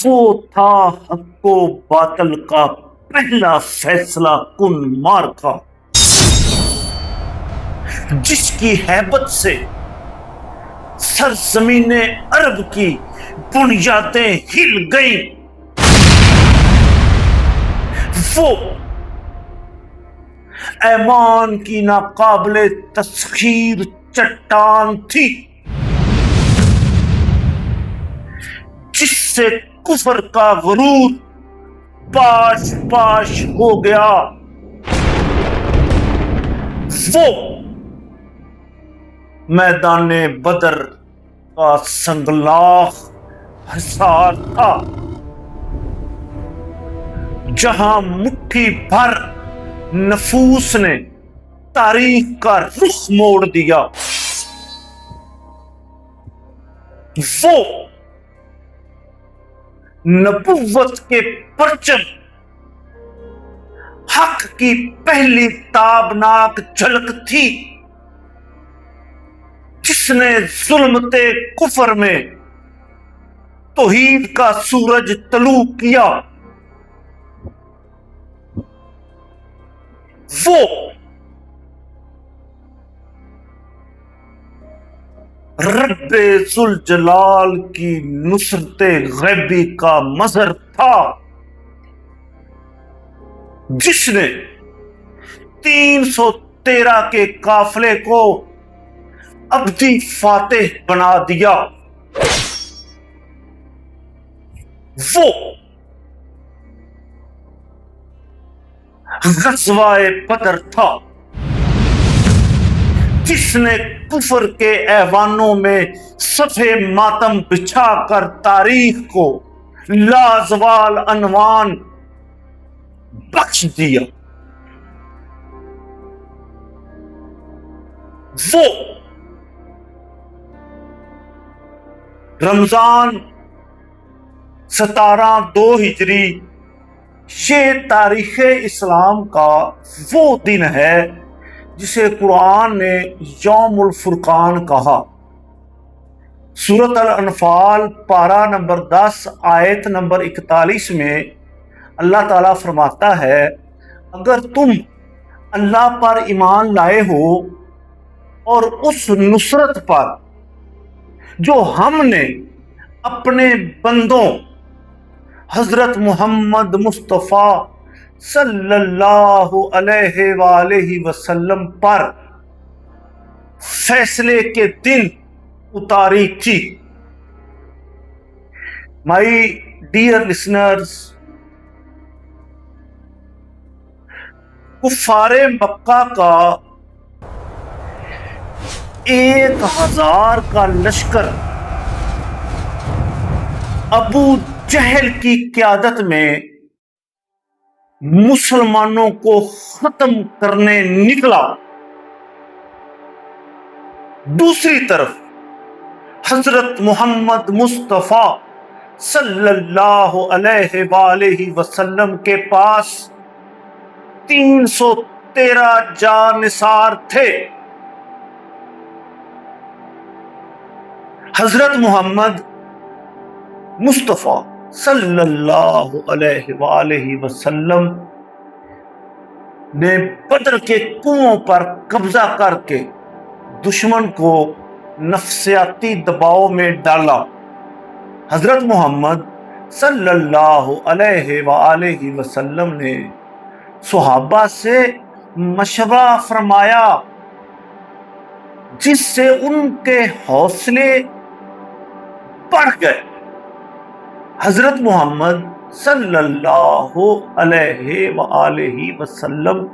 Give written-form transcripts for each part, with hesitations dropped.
وہ تھا حق و باطل کا پہلا فیصلہ کن معرکہ، جس کی ہیبت سے سرزمین عرب کی بنیادیں ہل گئیں۔ وہ ایمان کی ناقابل تسخیر چٹان تھی، جس سے کفر کا غرور پاش پاش ہو گیا۔ وہ میدان بدر کا سنگلاخ حصار تھا، جہاں مٹھی بھر نفوس نے تاریخ کا رخ موڑ دیا۔ وہ نبوت کے پرچم، حق کی پہلی تابناک جھلک تھی، جس نے ظلمت کفر میں توحید کا سورج طلوع کیا۔ وہ رب ذوالجلال کی نصرت غیبی کا مظہر تھا، جس نے 313 کے قافلے کو ابدی فاتح بنا دیا۔ وہ غزوہ بدر تھا، جس نے کفر کے ایوانوں میں صف ماتم بچھا کر تاریخ کو لازوال عنوان بخش دیا۔ وہ رمضان 17/2 ہجری یہ تاریخ اسلام کا وہ دن ہے جسے قرآن نے یوم الفرقان کہا۔ سورۃ الانفال پارہ نمبر 10 آیت نمبر 41 میں اللہ تعالیٰ فرماتا ہے، اگر تم اللہ پر ایمان لائے ہو اور اس نصرت پر جو ہم نے اپنے بندوں حضرت محمد مصطفیٰ صلی اللہ علیہ وآلہ وسلم پر فیصلے کے دن اتاری تھی۔ مائی ڈیئر لسنرز، کفار مکہ کا 1000 کا لشکر ابو جہل کی قیادت میں مسلمانوں کو ختم کرنے نکلا۔ دوسری طرف حضرت محمد مصطفیٰ صلی اللہ علیہ وآلہ وسلم کے پاس 313 جانثار تھے۔ حضرت محمد مصطفیٰ صلی اللہ علیہ وآلہ وسلم نے بدر کے کنووں پر قبضہ کر کے دشمن کو نفسیاتی دباؤ میں ڈالا۔ حضرت محمد صلی اللہ علیہ وآلہ وسلم نے صحابہ سے مشورہ فرمایا، جس سے ان کے حوصلے بڑھ گئے۔ حضرت محمد صلی اللہ علیہ وآلہ وسلم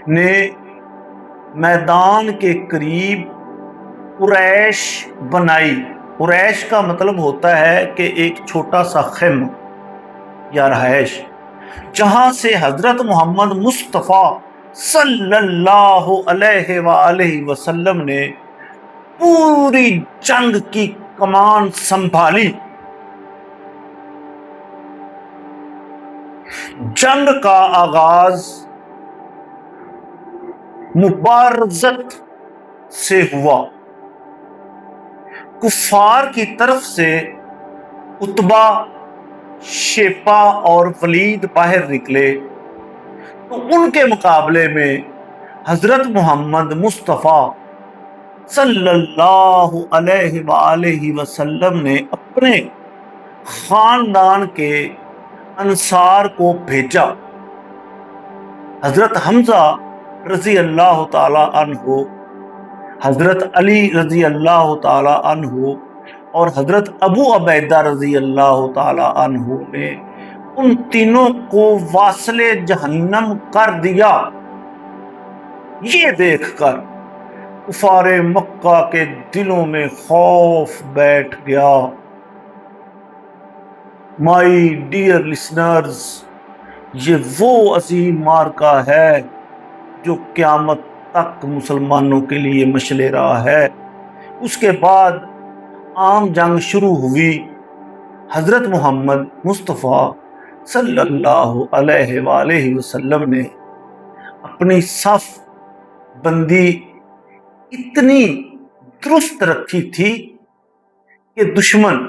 نے میدان کے قریب قریش بنائی۔ قریش کا مطلب ہوتا ہے کہ ایک چھوٹا سا خیمہ یا رہائش، جہاں سے حضرت محمد مصطفیٰ صلی اللہ علیہ وآلہ وسلم نے پوری جنگ کی کمان سنبھالی۔ جنگ کا آغاز مبارزت سے ہوا۔ کفار کی طرف سے اتبا، شیپا اور ولید باہر نکلے تو ان کے مقابلے میں حضرت محمد مصطفیٰ صلی اللہ علیہ وآلہ وسلم نے اپنے خاندان کے انصار کو بھیجا۔ حضرت حمزہ رضی اللہ تعالی عنہ، حضرت علی رضی اللہ تعالی عنہ اور حضرت ابو عبیدہ رضی اللہ تعالی عنہ نے ان تینوں کو واصل جہنم کر دیا۔ یہ دیکھ کر کفار مکہ کے دلوں میں خوف بیٹھ گیا۔ مائی ڈیئر لسنرز، یہ وہ عظیم معرکہ ہے جو قیامت تک مسلمانوں کے لیے مشعل راہ ہے۔ اس کے بعد عام جنگ شروع ہوئی۔ حضرت محمد مصطفیٰ صلی اللہ علیہ وآلہ وسلم نے اپنی صف بندی اتنی درست رکھی تھی کہ دشمن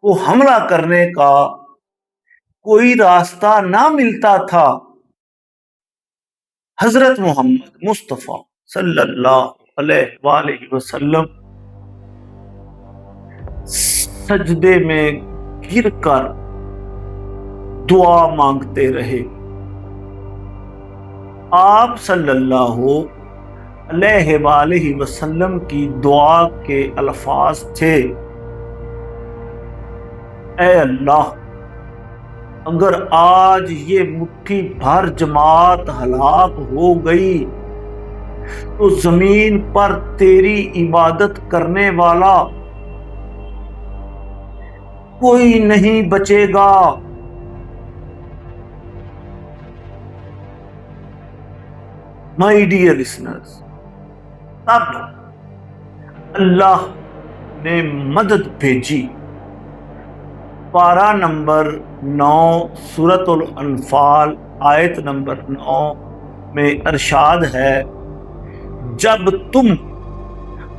کو حملہ کرنے کا کوئی راستہ نہ ملتا تھا۔ حضرت محمد مصطفیٰ صلی اللہ علیہ وآلہ وسلم سجدے میں گر کر دعا مانگتے رہے۔ آپ صلی اللہ علیہ وآلہ وسلم کی دعا کے الفاظ تھے، اے اللہ، اگر آج یہ مٹھی بھر جماعت ہلاک ہو گئی تو زمین پر تیری عبادت کرنے والا کوئی نہیں بچے گا۔ مائی ڈیئر لسنرز، تب اللہ نے مدد بھیجی۔ پارہ نمبر 9 سورۃ الانفال آیت نمبر 9 میں ارشاد ہے، جب تم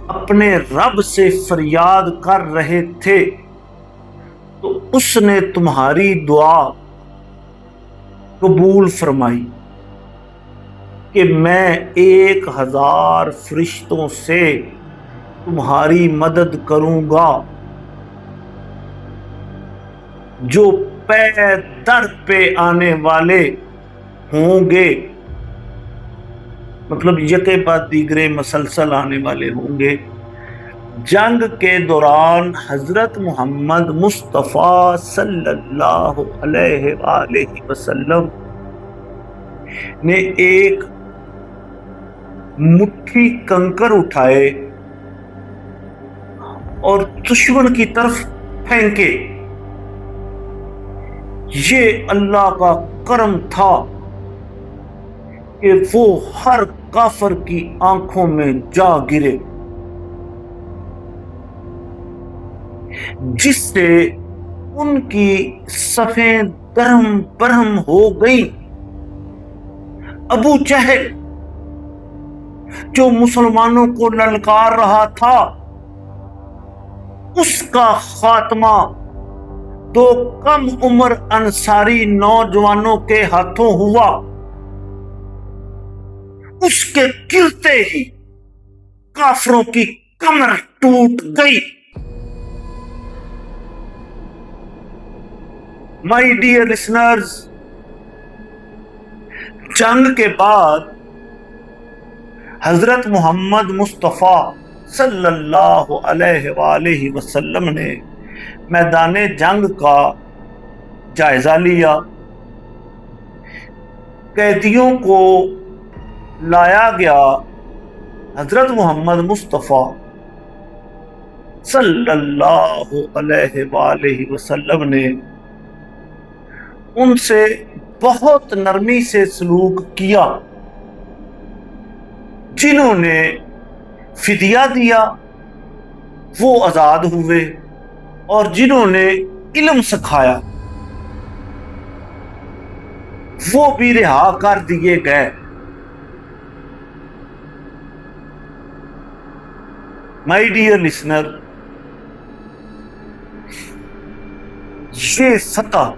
اپنے رب سے فریاد کر رہے تھے تو اس نے تمہاری دعا قبول فرمائی کہ میں 1000 فرشتوں سے تمہاری مدد کروں گا جو پے در پہ آنے والے ہوں گے، مطلب یکے بعد دیگرے مسلسل آنے والے ہوں گے۔ جنگ کے دوران حضرت محمد مصطفیٰ صلی اللہ علیہ وآلہ وسلم نے ایک مٹھی کنکر اٹھائے اور دشمن کی طرف پھینکے۔ یہ اللہ کا کرم تھا کہ وہ ہر کافر کی آنکھوں میں جا گرے، جس سے ان کی صفیں درہم برہم ہو گئی۔ ابو جہل جو مسلمانوں کو للکار رہا تھا، اس کا خاتمہ 2 کم عمر انصاری نوجوانوں کے ہاتھوں ہوا۔ اس کے گرتے ہی کافروں کی کمر ٹوٹ گئی۔ مائی ڈیئر لسنرز، جنگ کے بعد حضرت محمد مصطفیٰ صلی اللہ علیہ وآلہ وسلم نے میدان جنگ کا جائزہ لیا، قیدیوں کو لایا گیا۔ حضرت محمد مصطفیٰ صلی اللہ علیہ وآلہ وسلم نے ان سے بہت نرمی سے سلوک کیا۔ جنہوں نے فدیہ دیا وہ آزاد ہوئے، اور جنہوں نے علم سکھایا وہ بھی رہا کر دیے گئے۔ مائی ڈیئر لسنر، یہ سطح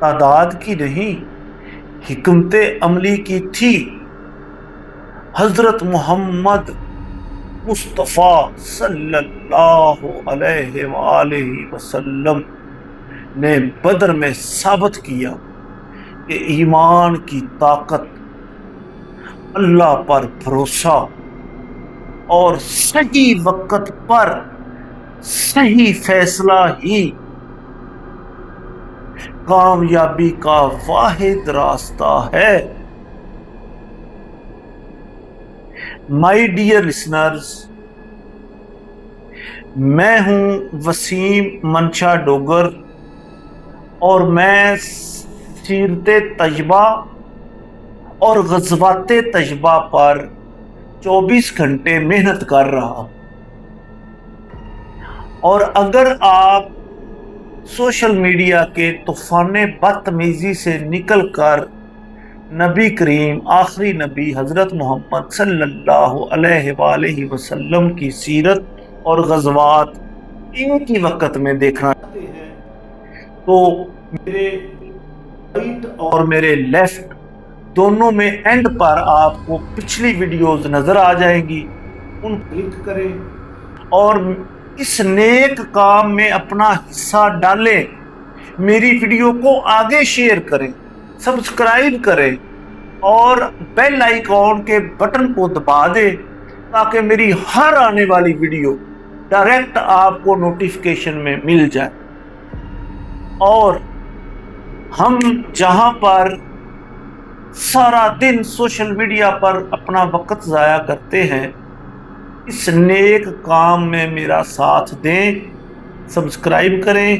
تعداد کی نہیں، حکمت عملی کی تھی۔ حضرت محمد مصطفیٰ صلی اللہ علیہ وآلہ وسلم نے بدر میں ثابت کیا کہ ایمان کی طاقت، اللہ پر بھروسہ اور صحیح وقت پر صحیح فیصلہ ہی کامیابی کا واحد راستہ ہے۔ مائی ڈیئر لسنرز، میں ہوں وسیم منشا ڈوگر اور میں سیرت طیبہ اور غزوات طیبہ پر 24 گھنٹے محنت کر رہا، اور اگر آپ سوشل میڈیا کے طوفان بدتمیزی سے نکل کر نبی کریم آخری نبی حضرت محمد صلی اللہ علیہ وآلہ وسلم کی سیرت اور غزوات ان کی وقت میں دیکھنا چاہتے ہیں تو میرے رائٹ اور میرے لیفٹ دونوں میں اینڈ پر آپ کو پچھلی ویڈیوز نظر آ جائیں گی، ان کلک کریں اور اس نیک کام میں اپنا حصہ ڈالیں، میری ویڈیو کو آگے شیئر کریں، سبسکرائب کریں اور بیل آئیکن کے بٹن کو دبا دیں تاکہ میری ہر آنے والی ویڈیو ڈائریکٹ آپ کو نوٹیفیکیشن میں مل جائے۔ اور ہم جہاں پر سارا دن سوشل میڈیا پر اپنا وقت ضائع کرتے ہیں، اس نیک کام میں میرا ساتھ دیں، سبسکرائب کریں،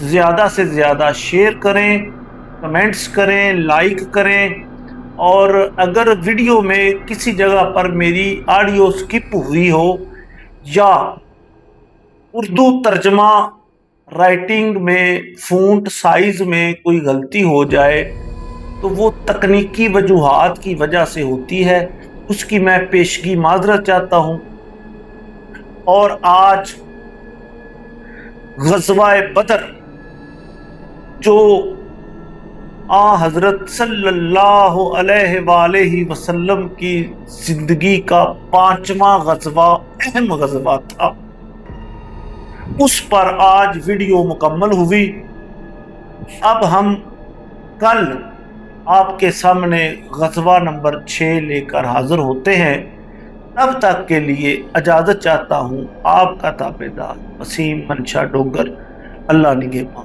زیادہ سے زیادہ شیئر کریں، کمنٹس کریں، لائک کریں، اور اگر ویڈیو میں کسی جگہ پر میری آڈیو سکپ ہوئی ہو یا اردو ترجمہ رائٹنگ میں فونٹ سائز میں کوئی غلطی ہو جائے تو وہ تکنیکی وجوہات کی وجہ سے ہوتی ہے، اس کی میں پیشگی معذرت چاہتا ہوں۔ اور آج غزوہ بدر جو حضرت صلی اللہ علیہ وآلہ وسلم کی زندگی کا 5واں غزوہ، اہم غزوہ تھا، اس پر آج ویڈیو مکمل ہوئی۔ اب ہم کل آپ کے سامنے غزوہ نمبر 6 لے کر حاضر ہوتے ہیں۔ تب تک کے لیے اجازت چاہتا ہوں، آپ کا تابعدار وسیم منشا ڈوگر۔ اللہ نگہبان۔